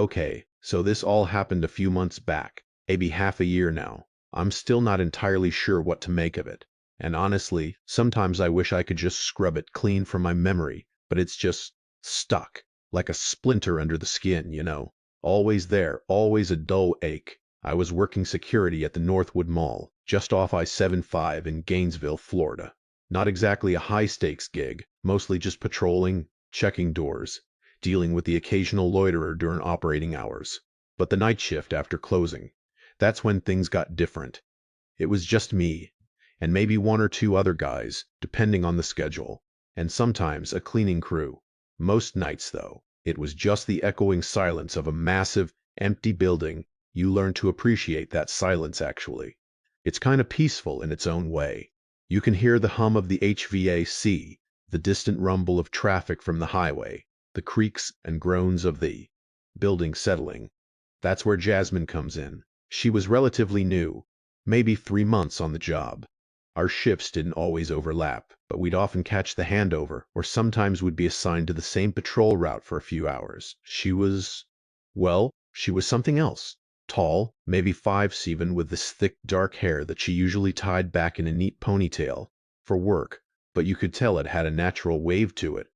Okay, so this all happened a few months back, maybe half a year now. I'm still not entirely sure what to make of it. And honestly, sometimes I wish I could just scrub it clean from my memory, but it's just stuck, like a splinter under the skin, you know. Always there, always a dull ache. I was working security at the Northwood Mall, just off I-75 in Gainesville, Florida. Not exactly a high-stakes gig, mostly just patrolling, checking doors, dealing with the occasional loiterer during operating hours. But the night shift after closing, that's when things got different. It was just me, and maybe one or two other guys, depending on the schedule, and sometimes a cleaning crew. Most nights, though, it was just the echoing silence of a massive, empty building. You learn to appreciate that silence, actually. It's kind of peaceful in its own way. You can hear the hum of the HVAC, the distant rumble of traffic from the highway, the creaks and groans of the building settling. That's where Jasmine comes in. She was relatively new, maybe 3 months on the job. Our shifts didn't always overlap, but we'd often catch the handover, or sometimes we'd be assigned to the same patrol route for a few hours. She was something else. Tall, maybe 5'7", with this thick dark hair that she usually tied back in a neat ponytail for work, but you could tell it had a natural wave to it.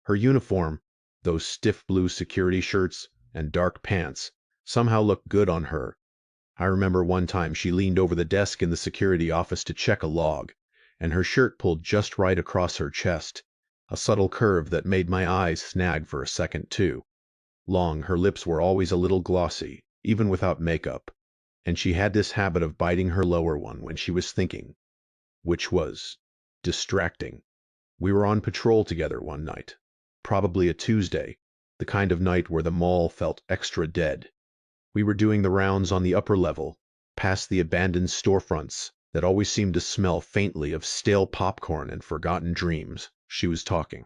Her uniform, those stiff blue security shirts and dark pants, somehow looked good on her. I remember one time she leaned over the desk in the security office to check a log, and her shirt pulled just right across her chest, a subtle curve that made my eyes snag for a second too. Long, her lips were always a little glossy, even without makeup, and she had this habit of biting her lower one when she was thinking, which was distracting. We were on patrol together one night, probably a Tuesday, the kind of night where the mall felt extra dead. We were doing the rounds on the upper level, past the abandoned storefronts that always seemed to smell faintly of stale popcorn and forgotten dreams. She was talking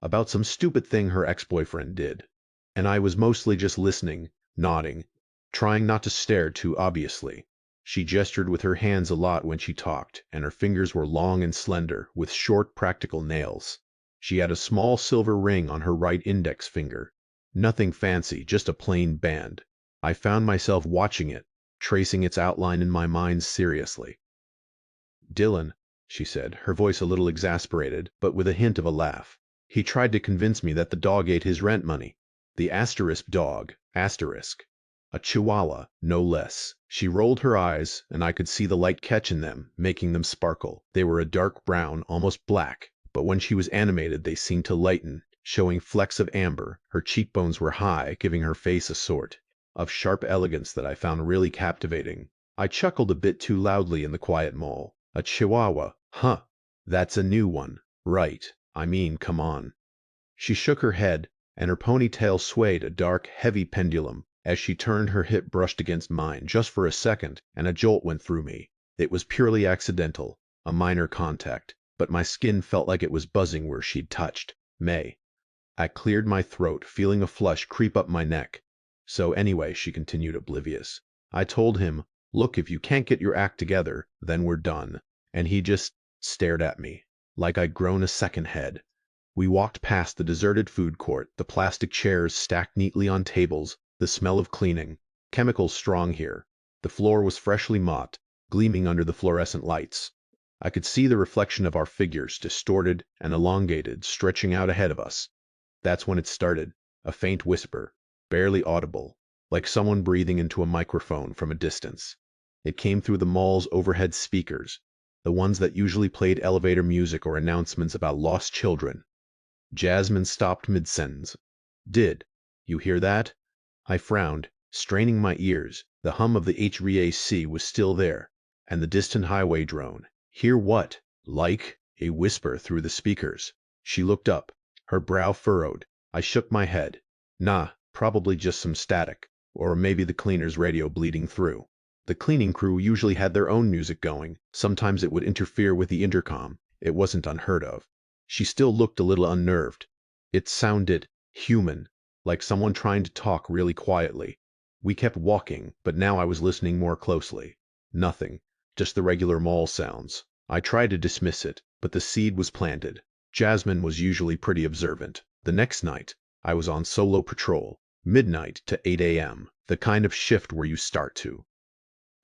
about some stupid thing her ex-boyfriend did, and I was mostly just listening, nodding, trying not to stare too obviously. She gestured with her hands a lot when she talked, and her fingers were long and slender, with short, practical nails. She had a small silver ring on her right index finger. Nothing fancy, just a plain band. I found myself watching it, tracing its outline in my mind seriously. "Dylan," she said, her voice a little exasperated, but with a hint of a laugh. "He tried to convince me that the dog ate his rent money. The asterisk dog, asterisk. A chihuahua, no less." She rolled her eyes, and I could see the light catch in them, making them sparkle. They were a dark brown, almost black, but when she was animated they seemed to lighten, showing flecks of amber. Her cheekbones were high, giving her face a sort of sharp elegance that I found really captivating. I chuckled a bit too loudly in the quiet mall. A chihuahua, huh? That's a new one. Right. I mean, come on. She shook her head, and her ponytail swayed, a dark, heavy pendulum. As she turned, her hip brushed against mine just for a second, and a jolt went through me. It was purely accidental, a minor contact, but my skin felt like it was buzzing where she'd touched. May. I cleared my throat, feeling a flush creep up my neck. "So anyway," she continued, oblivious, "I told him, look, if you can't get your act together, then we're done." And he just stared at me, like I'd grown a second head. We walked past the deserted food court, the plastic chairs stacked neatly on tables, the smell of cleaning. Chemicals strong here. The floor was freshly mopped, gleaming under the fluorescent lights. I could see the reflection of our figures, distorted and elongated, stretching out ahead of us. That's when it started, a faint whisper, barely audible, like someone breathing into a microphone from a distance. It came through the mall's overhead speakers, the ones that usually played elevator music or announcements about lost children. Jasmine stopped mid-sentence. "Did you hear that?" I frowned, straining my ears. The hum of the HVAC was still there, and the distant highway drone. Hear what? Like a whisper through the speakers. She looked up, her brow furrowed. I shook my head. Nah, probably just some static, or maybe the cleaner's radio bleeding through. The cleaning crew usually had their own music going. Sometimes it would interfere with the intercom. It wasn't unheard of. She still looked a little unnerved. It sounded human, like someone trying to talk really quietly. We kept walking, but now I was listening more closely. Nothing, just the regular mall sounds. I tried to dismiss it, but the seed was planted. Jasmine was usually pretty observant. The next night, I was on solo patrol. Midnight to 8 a.m., the kind of shift where you start to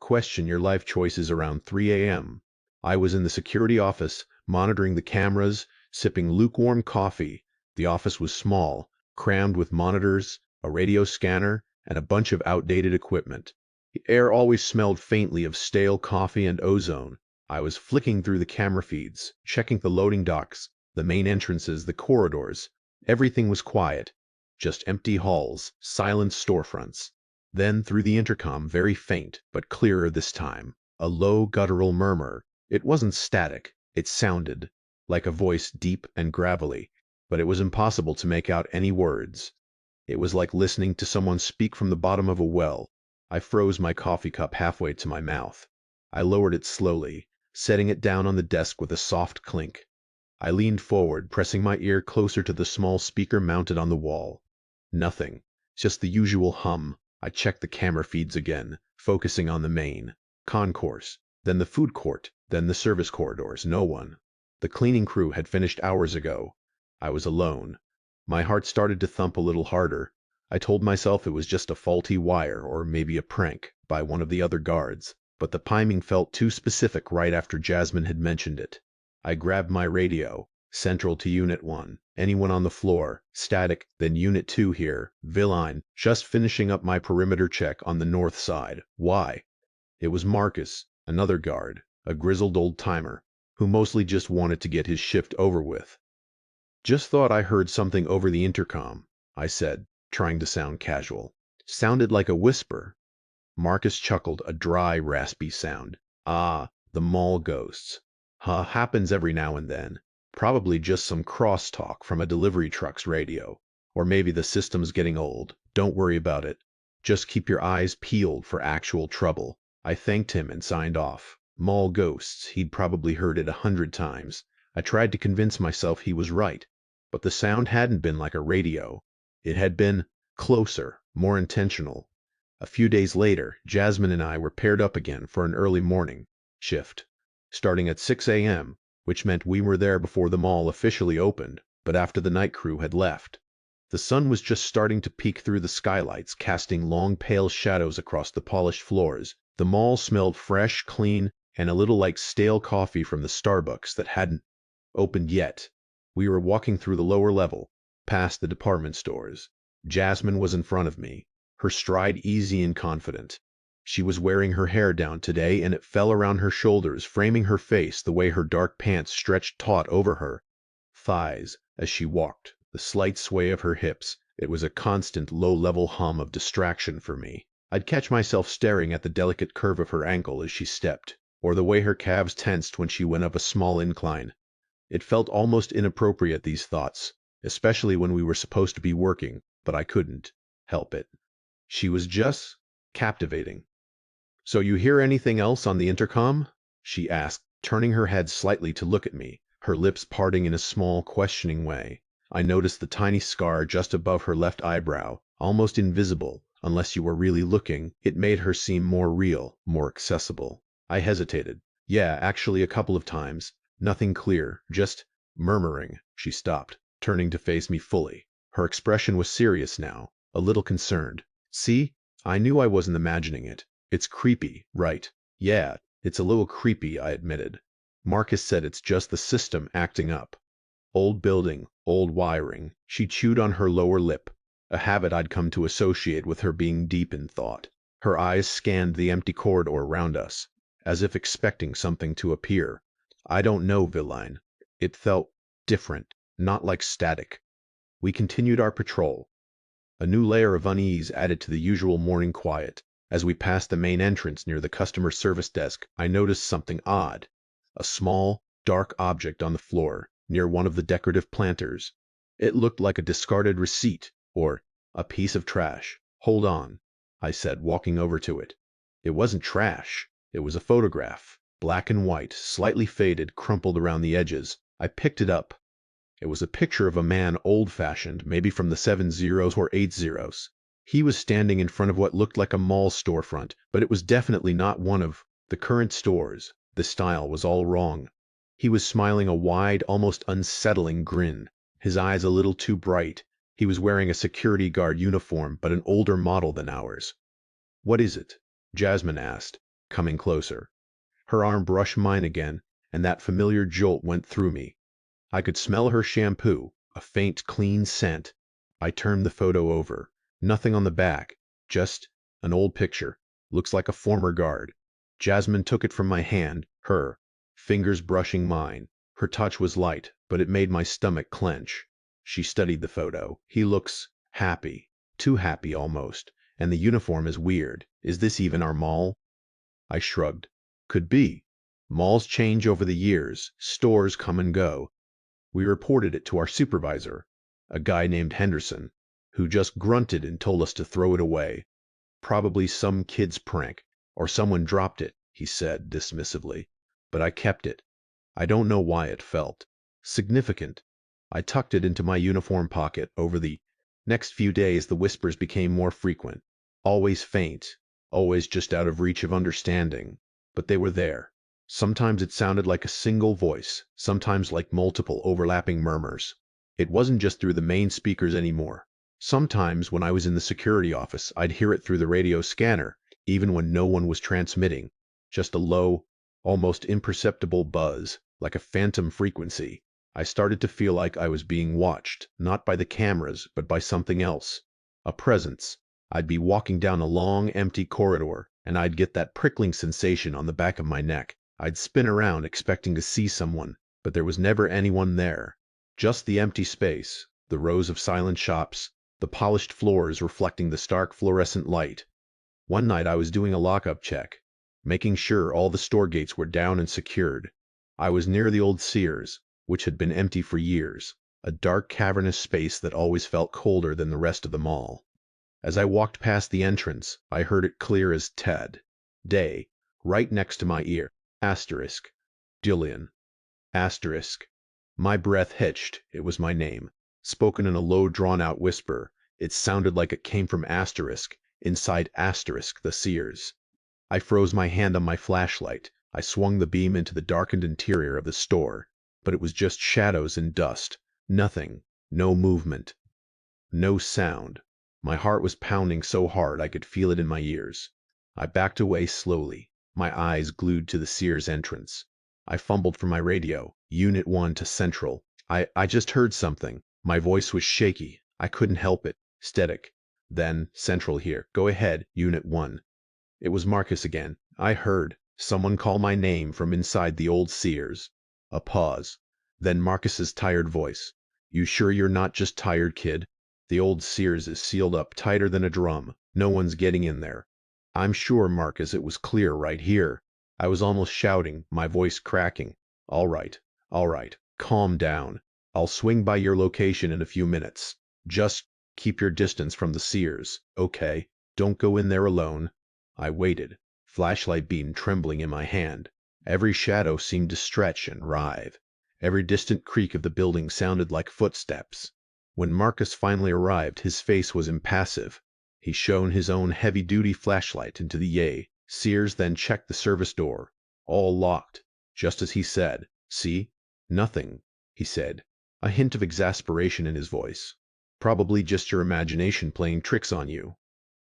question your life choices around 3 a.m. I was in the security office, monitoring the cameras, sipping lukewarm coffee. The office was small, crammed with monitors, a radio scanner, and a bunch of outdated equipment. The air always smelled faintly of stale coffee and ozone. I was flicking through the camera feeds, checking the loading docks, the main entrances, the corridors. Everything was quiet, just empty halls, silent storefronts. Then through the intercom, very faint, but clearer this time, a low guttural murmur. It wasn't static. It sounded like a voice, deep and gravelly, but it was impossible to make out any words. It was like listening to someone speak from the bottom of a well. I froze my coffee cup halfway to my mouth. I lowered it slowly, setting it down on the desk with a soft clink. I leaned forward, pressing my ear closer to the small speaker mounted on the wall. Nothing, just the usual hum. I checked the camera feeds again, focusing on the main concourse, then the food court, then the service corridors. No one. The cleaning crew had finished hours ago. I was alone. My heart started to thump a little harder. I told myself it was just a faulty wire or maybe a prank by one of the other guards, but the timing felt too specific right after Jasmine had mentioned it. I grabbed my radio. Central to Unit 1. Anyone on the floor? Static. Then Unit 2 here. Villain. Just finishing up my perimeter check on the north side. Why? It was Marcus, another guard, a grizzled old-timer, who mostly just wanted to get his shift over with. Just thought I heard something over the intercom, I said, trying to sound casual. Sounded like a whisper. Marcus chuckled, a dry, raspy sound. Ah, the mall ghosts. Happens every now and then. Probably just some crosstalk from a delivery truck's radio. Or maybe the system's getting old. Don't worry about it. Just keep your eyes peeled for actual trouble. I thanked him and signed off. Mall ghosts, he'd probably heard it 100 times. I tried to convince myself he was right. But the sound hadn't been like a radio. It had been closer, more intentional. A few days later, Jasmine and I were paired up again for an early morning shift, starting at 6 a.m., which meant we were there before the mall officially opened, but after the night crew had left. The sun was just starting to peek through the skylights, casting long pale shadows across the polished floors. The mall smelled fresh, clean, and a little like stale coffee from the Starbucks that hadn't opened yet. We were walking through the lower level, past the department stores. Jasmine was in front of me, her stride easy and confident. She was wearing her hair down today, and it fell around her shoulders, framing her face the way her dark pants stretched taut over her thighs as she walked, the slight sway of her hips. It was a constant low-level hum of distraction for me. I'd catch myself staring at the delicate curve of her ankle as she stepped, or the way her calves tensed when she went up a small incline. It felt almost inappropriate, these thoughts, especially when we were supposed to be working, but I couldn't help it. She was just captivating. "So you hear anything else on the intercom?" she asked, turning her head slightly to look at me, her lips parting in a small, questioning way. I noticed the tiny scar just above her left eyebrow, almost invisible, unless you were really looking. It made her seem more real, more accessible. I hesitated. "Yeah, actually a couple of times. Nothing clear, just murmuring." She stopped, turning to face me fully. Her expression was serious now, a little concerned. "See? I knew I wasn't imagining it. It's creepy, right?" "Yeah, it's a little creepy," I admitted. "Marcus said it's just the system acting up. Old building, old wiring." She chewed on her lower lip, a habit I'd come to associate with her being deep in thought. Her eyes scanned the empty corridor around us, as if expecting something to appear. "I don't know, Villain. It felt different, not like static." We continued our patrol. A new layer of unease added to the usual morning quiet. As we passed the main entrance near the customer service desk, I noticed something odd. A small, dark object on the floor, near one of the decorative planters. It looked like a discarded receipt, or a piece of trash. "Hold on," I said, walking over to it. It wasn't trash. It was a photograph, black and white, slightly faded, crumpled around the edges. I picked it up. It was a picture of a man, old-fashioned, maybe from the 70s or 80s. He was standing in front of what looked like a mall storefront, but it was definitely not one of the current stores. The style was all wrong. He was smiling a wide, almost unsettling grin, his eyes a little too bright. He was wearing a security guard uniform, but an older model than ours. "What is it?" Jasmine asked, coming closer. Her arm brushed mine again, and that familiar jolt went through me. I could smell her shampoo, a faint, clean scent. I turned the photo over. Nothing on the back, just an old picture. Looks like a former guard. Jasmine took it from my hand, her fingers brushing mine. Her touch was light, but it made my stomach clench. She studied the photo. "He looks happy. Too happy almost. And the uniform is weird. Is this even our mall?" I shrugged. "Could be. Malls change over the years. Stores come and go." We reported it to our supervisor, a guy named Henderson, who just grunted and told us to throw it away. "Probably some kid's prank, or someone dropped it," he said dismissively. But I kept it. I don't know why it felt significant. I tucked it into my uniform pocket. Over the next few days, the whispers became more frequent. Always faint, always just out of reach of understanding. But they were there. Sometimes it sounded like a single voice, sometimes like multiple overlapping murmurs. It wasn't just through the main speakers anymore. Sometimes when I was in the security office, I'd hear it through the radio scanner, even when no one was transmitting. Just a low, almost imperceptible buzz, like a phantom frequency. I started to feel like I was being watched, not by the cameras, but by something else. A presence. I'd be walking down a long, empty corridor, and I'd get that prickling sensation on the back of my neck. I'd spin around expecting to see someone, but there was never anyone there. Just the empty space, the rows of silent shops, the polished floors reflecting the stark fluorescent light. One night I was doing a lockup check, making sure all the store gates were down and secured. I was near the old Sears, which had been empty for years, a dark cavernous space that always felt colder than the rest of the mall. As I walked past the entrance, I heard it clear as day, right next to my ear. Asterisk. Julian. Asterisk. My breath hitched. It was my name, spoken in a low, drawn-out whisper. It sounded like it came from Asterisk, inside Asterisk, the Sears. I froze my hand on my flashlight. I swung the beam into the darkened interior of the store, but it was just shadows and dust. Nothing. No movement. No sound. My heart was pounding so hard I could feel it in my ears. I backed away slowly, my eyes glued to the Sears entrance. I fumbled for my radio. Unit 1 to Central. I just heard something. My voice was shaky. I couldn't help it. Static. Then, Central here. Go ahead, Unit 1. It was Marcus again. I heard someone call my name from inside the old Sears. A pause. Then Marcus's tired voice. "You sure you're not just tired, kid? The old Sears is sealed up tighter than a drum. No one's getting in there." "I'm sure, Marcus, it was clear right here." I was almost shouting, my voice cracking. All right. Calm down. I'll swing by your location in a few minutes. Just keep your distance from the Sears, okay? Don't go in there alone." I waited, flashlight beam trembling in my hand. Every shadow seemed to stretch and writhe. Every distant creak of the building sounded like footsteps. When Marcus finally arrived, his face was impassive. He shone his own heavy-duty flashlight into the Sears, then checked the service door. All locked, just as he said. "See? Nothing," he said, a hint of exasperation in his voice. "Probably just your imagination playing tricks on you.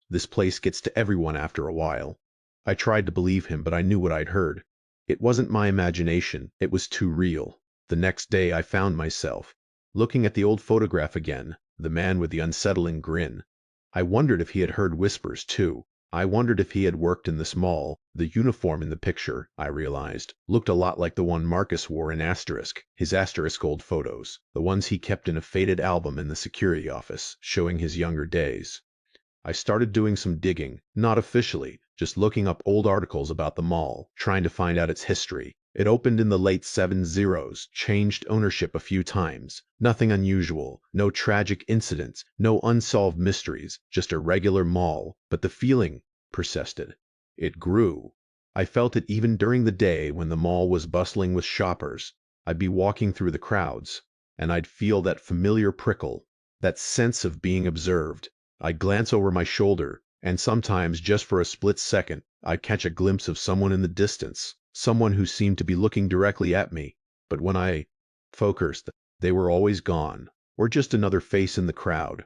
This place gets to everyone after a while." I tried to believe him, but I knew what I'd heard. It wasn't my imagination, it was too real. The next day I found myself looking at the old photograph again, the man with the unsettling grin. I wondered if he had heard whispers too. I wondered if he had worked in this mall. The uniform in the picture, I realized, looked a lot like the one Marcus wore in Asterisk, his Asterisk old photos, the ones he kept in a faded album in the security office, showing his younger days. I started doing some digging, not officially, just looking up old articles about the mall, trying to find out its history. It opened in the late 70s, changed ownership a few times. Nothing unusual, no tragic incidents, no unsolved mysteries, just a regular mall. But the feeling persisted. It grew. I felt it even during the day when the mall was bustling with shoppers. I'd be walking through the crowds, and I'd feel that familiar prickle, that sense of being observed. I'd glance over my shoulder, and sometimes, just for a split second, I'd catch a glimpse of someone in the distance, someone who seemed to be looking directly at me. But when I focused, they were always gone, or just another face in the crowd.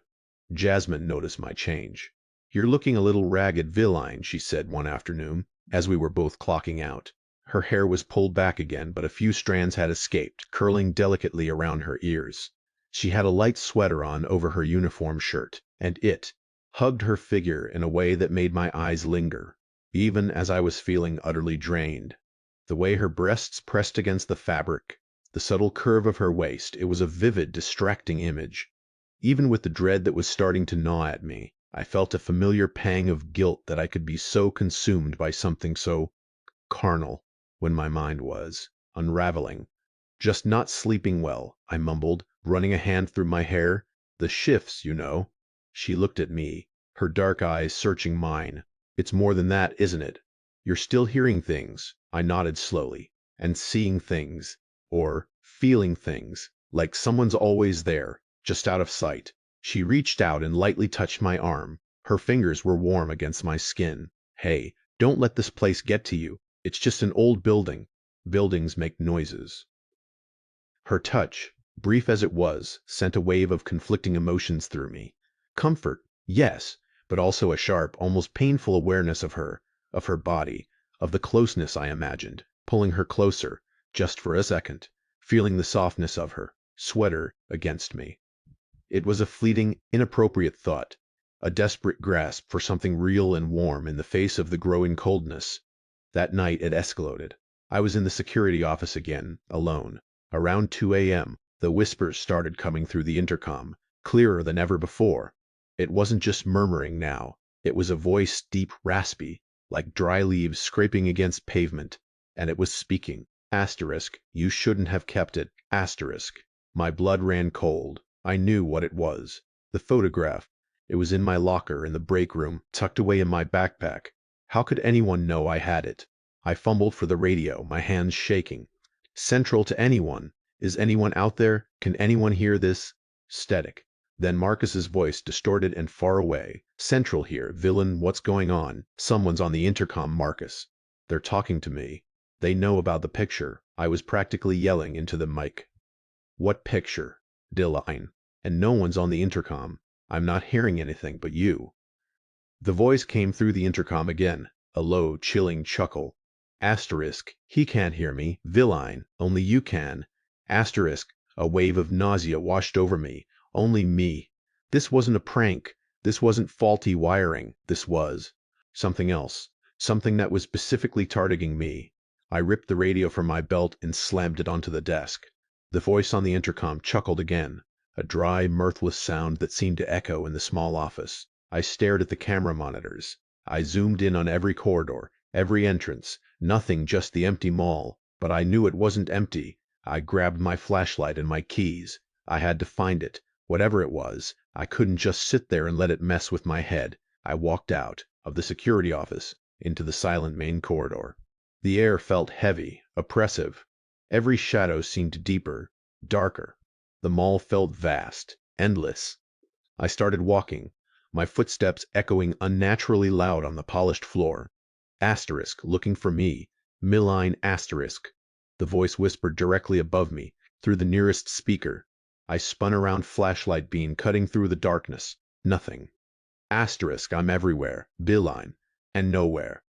Jasmine noticed my change. "You're looking a little ragged, villain," she said one afternoon, as we were both clocking out. Her hair was pulled back again, but a few strands had escaped, curling delicately around her ears. She had a light sweater on over her uniform shirt, and it hugged her figure in a way that made my eyes linger, even as I was feeling utterly drained. The way her breasts pressed against the fabric, the subtle curve of her waist, it was a vivid, distracting image. Even with the dread that was starting to gnaw at me, I felt a familiar pang of guilt that I could be so consumed by something so carnal when my mind was unraveling. "Just not sleeping well," I mumbled, running a hand through my hair. "The shifts, you know." She looked at me, her dark eyes searching mine. "It's more than that, isn't it? You're still hearing things," I nodded slowly, "and seeing things, or feeling things, like someone's always there, just out of sight." She reached out and lightly touched my arm. Her fingers were warm against my skin. "Hey, don't let this place get to you. It's just an old building. Buildings make noises." Her touch, brief as it was, sent a wave of conflicting emotions through me. Comfort, yes, but also a sharp, almost painful awareness of her body, of the closeness I imagined, pulling her closer, just for a second, feeling the softness of her sweater against me. It was a fleeting, inappropriate thought, a desperate grasp for something real and warm in the face of the growing coldness. That night it escalated. I was in the security office again, alone. Around 2 a.m., the whispers started coming through the intercom, clearer than ever before. It wasn't just murmuring now. It was a voice deep, raspy, like dry leaves scraping against pavement, and it was speaking. Asterisk, you shouldn't have kept it. Asterisk. My blood ran cold. I knew what it was. The photograph. It was in my locker in the break room, tucked away in my backpack. How could anyone know I had it? I fumbled for the radio, my hands shaking. "Central to anyone. Is anyone out there? Can anyone hear this?" Static. Then Marcus's voice, distorted and far away. "Central here. Villain, what's going on? Someone's on the intercom, Marcus. They're talking to me. They know about the picture." I was practically yelling into the mic. "What picture?" "Dilline. And no one's on the intercom. I'm not hearing anything but you." The voice came through the intercom again, a low, chilling chuckle. Asterisk, he can't hear me. Villain, only you can. Asterisk, a wave of nausea washed over me. Only me. This wasn't a prank. This wasn't faulty wiring. This was something else. Something that was specifically targeting me. I ripped the radio from my belt and slammed it onto the desk. The voice on the intercom chuckled again, a dry, mirthless sound that seemed to echo in the small office. I stared at the camera monitors. I zoomed in on every corridor, every entrance. Nothing, just the empty mall. But I knew it wasn't empty. I grabbed my flashlight and my keys. I had to find it. Whatever it was, I couldn't just sit there and let it mess with my head. I walked out of the security office into the silent main corridor. The air felt heavy, oppressive. Every shadow seemed deeper, darker. The mall felt vast, endless. I started walking, my footsteps echoing unnaturally loud on the polished floor. Asterisk, looking for me. Milline asterisk. The voice whispered directly above me, through the nearest speaker. I spun around, flashlight beam cutting through the darkness. Nothing. Asterisk, I'm everywhere. Billine. And nowhere.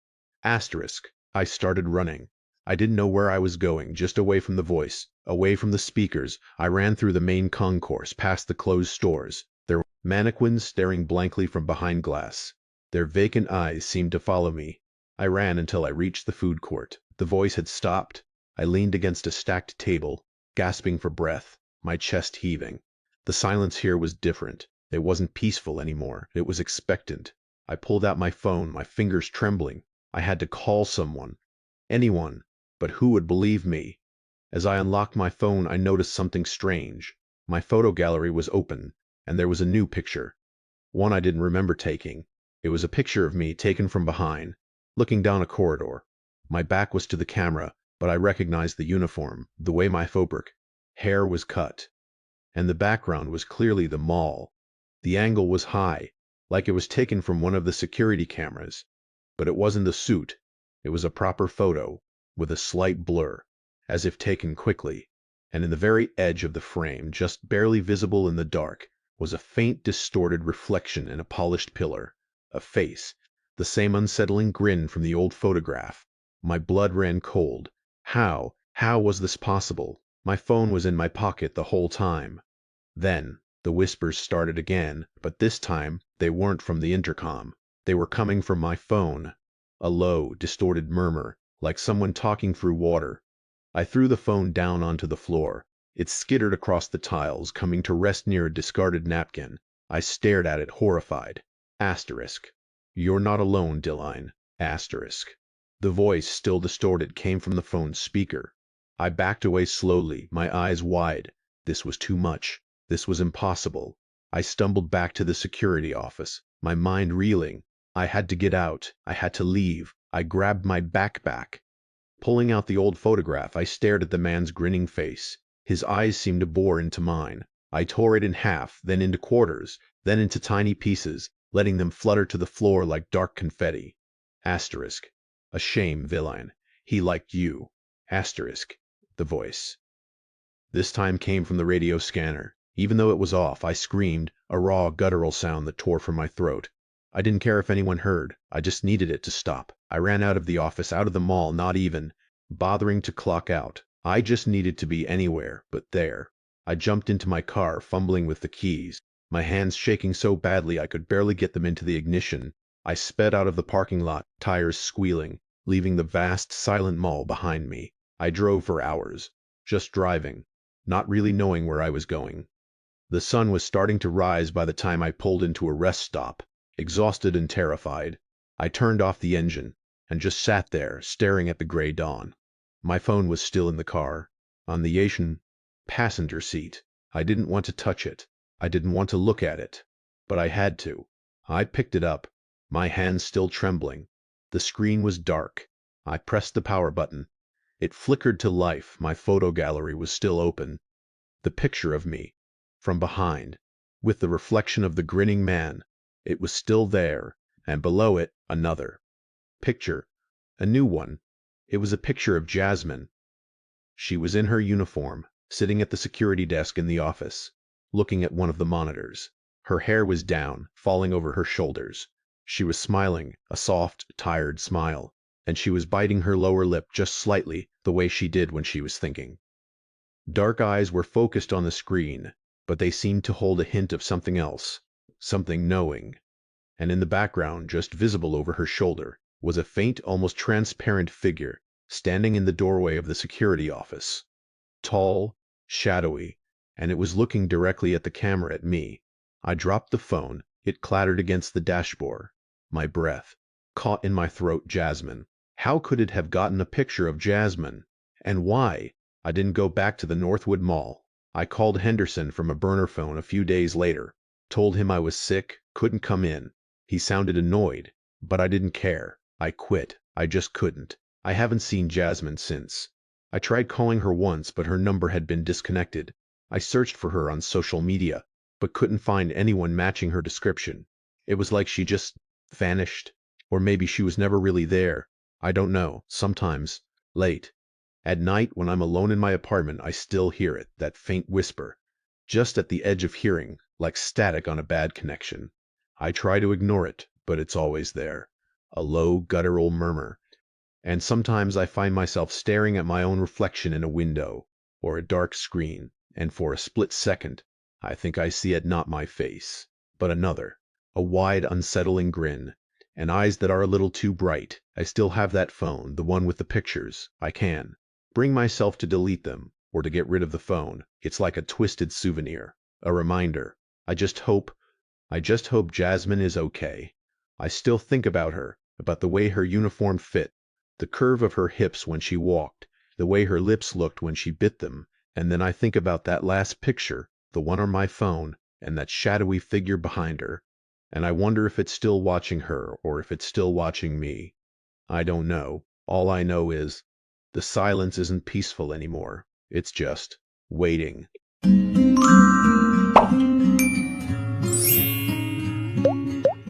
Asterisk. I started running. I didn't know where I was going, just away from the voice, away from the speakers. I ran through the main concourse, past the closed stores. There were mannequins staring blankly from behind glass. Their vacant eyes seemed to follow me. I ran until I reached the food court. The voice had stopped. I leaned against a stacked table, gasping for breath, my chest heaving. The silence here was different. It wasn't peaceful anymore. It was expectant. I pulled out my phone, my fingers trembling. I had to call someone. Anyone. But who would believe me? As I unlocked my phone, I noticed something strange. My photo gallery was open, and there was a new picture. One I didn't remember taking. It was a picture of me taken from behind, looking down a corridor. My back was to the camera, but I recognized the uniform, the way my fabric, hair was cut. And the background was clearly the mall. The angle was high, like it was taken from one of the security cameras. But it wasn't the suit. It was a proper photo, with a slight blur, as if taken quickly. and in the very edge of the frame, just barely visible in the dark, was a faint, distorted reflection in a polished pillar. A face, the same unsettling grin from the old photograph. My blood ran cold. How was this possible? My phone was in my pocket the whole time. Then, the whispers started again, but this time, they weren't from the intercom. They were coming from my phone. A low, distorted murmur, like someone talking through water. I threw the phone down onto the floor. It skittered across the tiles, coming to rest near a discarded napkin. I stared at it, horrified. Asterisk. You're not alone, Dilline. Asterisk. The voice, still distorted, came from the phone's speaker. I backed away slowly, my eyes wide. This was too much. This was impossible. I stumbled back to the security office, my mind reeling. I had to get out. I had to leave. I grabbed my backpack. Pulling out the old photograph, I stared at the man's grinning face. His eyes seemed to bore into mine. I tore it in half, then into quarters, then into tiny pieces, letting them flutter to the floor like dark confetti. Asterisk. A shame, villain. He liked you. Asterisk. The voice. This time came from the radio scanner. Even though it was off, I screamed, a raw, guttural sound that tore from my throat. I didn't care if anyone heard. I just needed it to stop. I ran out of the office, out of the mall, not even bothering to clock out. I just needed to be anywhere but there. I jumped into my car, fumbling with the keys, my hands shaking so badly I could barely get them into the ignition. I sped out of the parking lot, tires squealing, leaving the vast, silent mall behind me. I drove for hours, just driving, not really knowing where I was going. The sun was starting to rise by the time I pulled into a rest stop. Exhausted and terrified, I turned off the engine and just sat there, staring at the gray dawn. My phone was still in the car, on the Asian passenger seat. I didn't want to touch it. I didn't want to look at it. But I had to. I picked it up, my hands still trembling. The screen was dark. I pressed the power button. It flickered to life. My photo gallery was still open. The picture of me, from behind, with the reflection of the grinning man. It was still there, and below it, another picture, a new one. It was a picture of Jasmine. She was in her uniform, sitting at the security desk in the office, looking at one of the monitors. Her hair was down, falling over her shoulders. She was smiling, a soft, tired smile, and she was biting her lower lip just slightly, the way she did when she was thinking. Dark eyes were focused on the screen, but they seemed to hold a hint of something else, something knowing. And in the background, just visible over her shoulder, was a faint, almost transparent figure, standing in the doorway of the security office. Tall, shadowy, and it was looking directly at the camera at me. I dropped the phone. It clattered against the dashboard. My breath caught in my throat. Jasmine. How could it have gotten a picture of Jasmine? And why? I didn't go back to the Northwood Mall. I called Henderson from a burner phone a few days later, told him I was sick, couldn't come in. He sounded annoyed, but I didn't care. I quit. I just couldn't. I haven't seen Jasmine since. I tried calling her once, but her number had been disconnected. I searched for her on social media, but couldn't find anyone matching her description. It was like she just vanished. Or maybe she was never really there. I don't know. Sometimes, late at night when I'm alone in my apartment, I still hear it, that faint whisper, just at the edge of hearing, like static on a bad connection. I try to ignore it, but it's always there. A low, guttural murmur. And sometimes I find myself staring at my own reflection in a window, or a dark screen, and for a split second, I think I see it, not my face, but another, a wide, unsettling grin, and eyes that are a little too bright. I still have that phone, the one with the pictures. I can bring myself to delete them, or to get rid of the phone. It's like a twisted souvenir, a reminder. I just hope Jasmine is okay. I still think about her, about the way her uniform fit, the curve of her hips when she walked, the way her lips looked when she bit them, and then I think about that last picture, the one on my phone, and that shadowy figure behind her, and I wonder if it's still watching her or if it's still watching me. I don't know. All I know is the silence isn't peaceful anymore. It's just waiting.